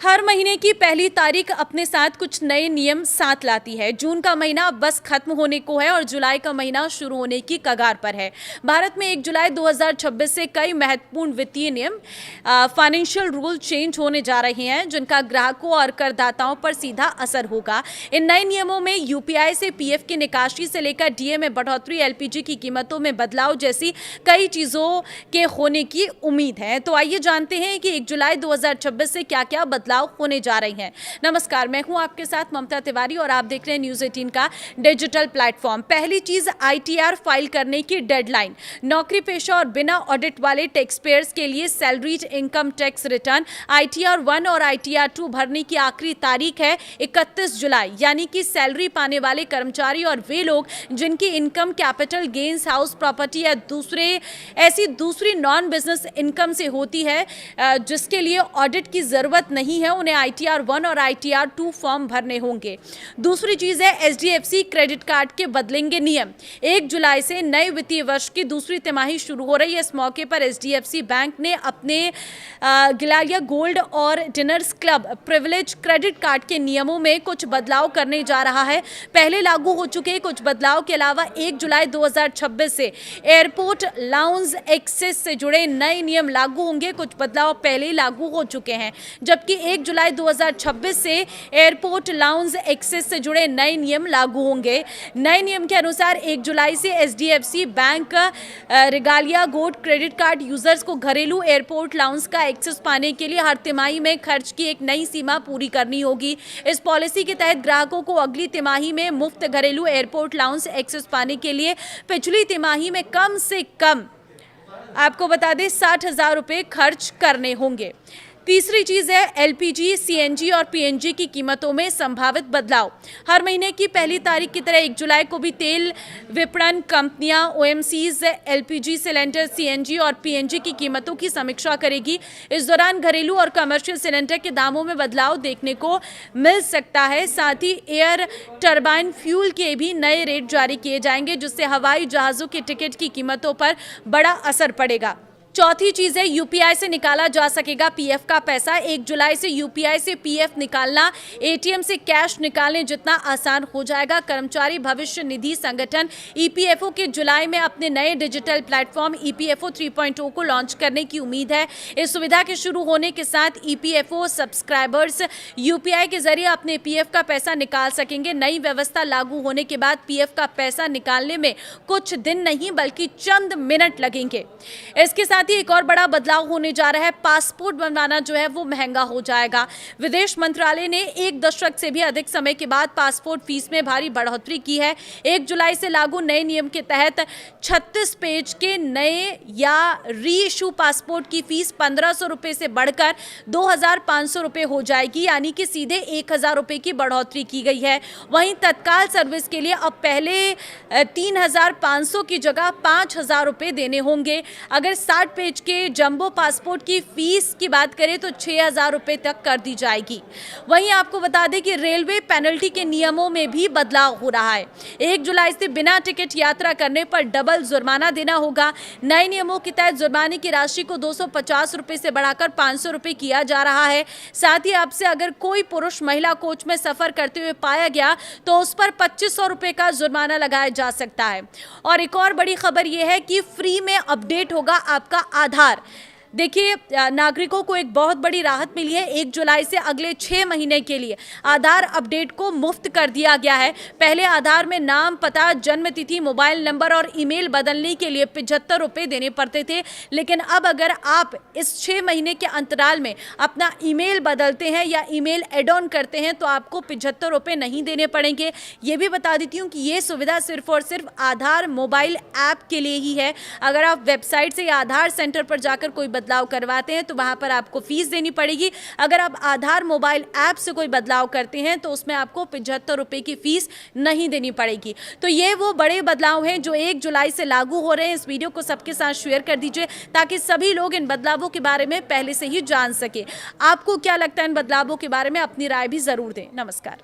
हर महीने की पहली तारीख अपने साथ कुछ नए नियम साथ लाती है। जून का महीना बस खत्म होने को है और जुलाई का महीना शुरू होने की कगार पर है। भारत में 1 जुलाई 2026 से कई महत्वपूर्ण वित्तीय नियम फाइनेंशियल रूल चेंज होने जा रहे हैं, जिनका ग्राहकों और करदाताओं पर सीधा असर होगा। इन नए नियमों में यूपीआई से पीएफ की निकासी से लेकर डीए में बढ़ोतरी, एलपीजी की कीमतों में बदलाव जैसी कई चीजों के होने की उम्मीद है। तो आइए जानते हैं कि 1 जुलाई 2026 से क्या क्या बदलाव होने जा रही हैं। नमस्कार, मैं हूं आपके साथ ममता तिवारी और आप देख रहे हैं न्यूज़ 18 का डिजिटल प्लेटफॉर्म। पहली चीज, आईटीआर फाइल करने की डेडलाइन। नौकरी पेशा और बिना ऑडिट वाले टैक्स पेयर्स के लिए salaried income tax return ITR 1 और आईटीआर 2 भरने की आखिरी तारीख है 31 जुलाई। यानी कि सैलरी पाने वाले कर्मचारी और वे लोग जिनकी income capital gains, house property या दूसरी नॉन बिजनेस इनकम से होती है, जिसके लिए ऑडिट की जरूरत नहीं है, उन्हें आईटीआर 1 और आईटीआर 2 फॉर्म भरने होंगे। दूसरी चीज है, एचडीएफसी क्रेडिट कार्ड के बदलेंगे नियम। 1 जुलाई से नए वित्तीय वर्ष की दूसरी तिमाही शुरू हो रही है। इस मौके पर एचडीएफसी बैंक ने अपने गिलारिया गोल्ड और dinners club privilege credit card के नियमों में कुछ बदलाव करने जा रहा है। पहले लागू हो चुके कुछ बदलाव के अलावा 1 जुलाई 2026 से एयरपोर्ट लाउंज एक्सेस से जुड़े नए नियम लागू होंगे। कुछ बदलाव पहले ही लागू हो चुके हैं, जबकि 1 जुलाई 2026 से एयरपोर्ट लाउंज एक्सेस से जुड़े नए नियम लागू होंगे। नए नियम के अनुसार 1 जुलाई से HDFC bank regalia gold credit card users को घरेलू एयरपोर्ट लाउंज का एक्सेस पाने के लिए हर तिमाही में खर्च की एक नई सीमा पूरी करनी होगी। इस पॉलिसी के तहत ग्राहकों को अगली तिमाही में मुफ्त घरेलू एयरपोर्ट लाउंज एक्सेस पाने के लिए पिछली तिमाही में कम से कम, आपको बता दें, 60,000 रुपये खर्च करने होंगे। तीसरी चीज है, एलपीजी, सीएनजी और पीएनजी की कीमतों में संभावित बदलाव। हर महीने की पहली तारीख की तरह 1 जुलाई को भी तेल विपणन कंपनियां ओएमसीज एलपीजी सिलेंडर, सीएनजी और पीएनजी की कीमतों की समीक्षा करेगी। इस दौरान घरेलू और कमर्शियल सिलेंडर के दामों में बदलाव देखने को मिल सकता है। साथ ही एयर टरबाइन फ्यूल के भी नए रेट जारी किए जाएंगे, जिससे हवाई जहाजों के टिकट की कीमतों पर बड़ा असर पड़ेगा। चौथी चीज है, यूपीआई से निकाला जा सकेगा पीएफ का पैसा। 1 जुलाई से यूपीआई से पीएफ निकालना एटीएम से कैश निकालने जितना आसान हो जाएगा। कर्मचारी भविष्य निधि संगठन ईपीएफओ के जुलाई में अपने नए डिजिटल प्लेटफॉर्म ईपीएफओ 3.0 को लॉन्च करने की उम्मीद है। इस सुविधा के शुरू होने के साथ ईपीएफओ सब्सक्राइबर्स यूपीआई के जरिए अपने पीएफ का पैसा निकाल सकेंगे। नई व्यवस्था लागू होने के बाद पीएफ का पैसा निकालने में कुछ दिन नहीं बल्कि चंद मिनट लगेंगे। इसके साथ ही एक और बड़ा बदलाव होने जा रहा है, पासपोर्ट बनवाना जो है वो महंगा हो जाएगा। विदेश मंत्रालय ने 1 दशक से भी अधिक समय के बाद पासपोर्ट फीस में भारी बढ़ोतरी की है। 1 जुलाई से लागू नए नियम के तहत 36 पेज के नए या री इशू पासपोर्ट की फीस 1500 रुपए से बढ़कर 2500 रुपए हो जाएगी, यानी कि सीधे 1000 रुपए की बढ़ोतरी की गई है। वहीं तत्काल सर्विस के लिए अब पहले 3500 की जगह 5000 रुपए देने होंगे। अगर 60 पेज के जंबो पासपोर्ट की फीस की बात करें तो 6000 रुपए तक कर दी जाएगी। वहीं आपको बता दें कि रेलवे पेनल्टी के नियमों में भी बदलाव हो रहा है। 1 जुलाई से बिना टिकट यात्रा करने पर डबल जुर्माना देना होगा। नए नियमों के तहत जुर्माने की राशि को 250 रुपए से बढ़ाकर 500 रुपए किया जा रहा है। साथ ही अब से अगर कोई पुरुष महिला कोच में सफर करते हुए पाया गया तो उस पर 2500 रुपए का जुर्माना लगाया जा सकता है। और एक और बड़ी खबर यह है कि फ्री में अपडेट होगा आपका आधार। देखिए, नागरिकों को एक बहुत बड़ी राहत मिली है। 1 जुलाई से अगले 6 महीने के लिए आधार अपडेट को मुफ्त कर दिया गया है। पहले आधार में नाम, पता, जन्म तिथि, मोबाइल नंबर और ईमेल बदलने के लिए 75 रुपए देने पड़ते थे, लेकिन अब अगर आप इस 6 महीने के अंतराल में अपना ईमेल बदलते हैं या ईमेल एड ऑन करते हैं तो आपको 75 रुपए नहीं देने पड़ेंगे। ये भी बता देती हूँ कि ये सुविधा सिर्फ और सिर्फ आधार मोबाइल ऐप के लिए ही है। अगर आप वेबसाइट से या आधार सेंटर पर जाकर कोई बदलाव करवाते हैं तो वहां पर आपको फीस देनी पड़ेगी। अगर आप आधार मोबाइल ऐप से कोई बदलाव करते हैं तो उसमें आपको 75 रुपए की फीस नहीं देनी पड़ेगी। तो ये वो बड़े बदलाव हैं जो 1 जुलाई से लागू हो रहे हैं। इस वीडियो को सबके साथ शेयर कर दीजिए ताकि सभी लोग इन बदलावों के बारे में पहले से ही जान सके। आपको क्या लगता है इन बदलावों के बारे में? अपनी राय भी जरूर दें। नमस्कार।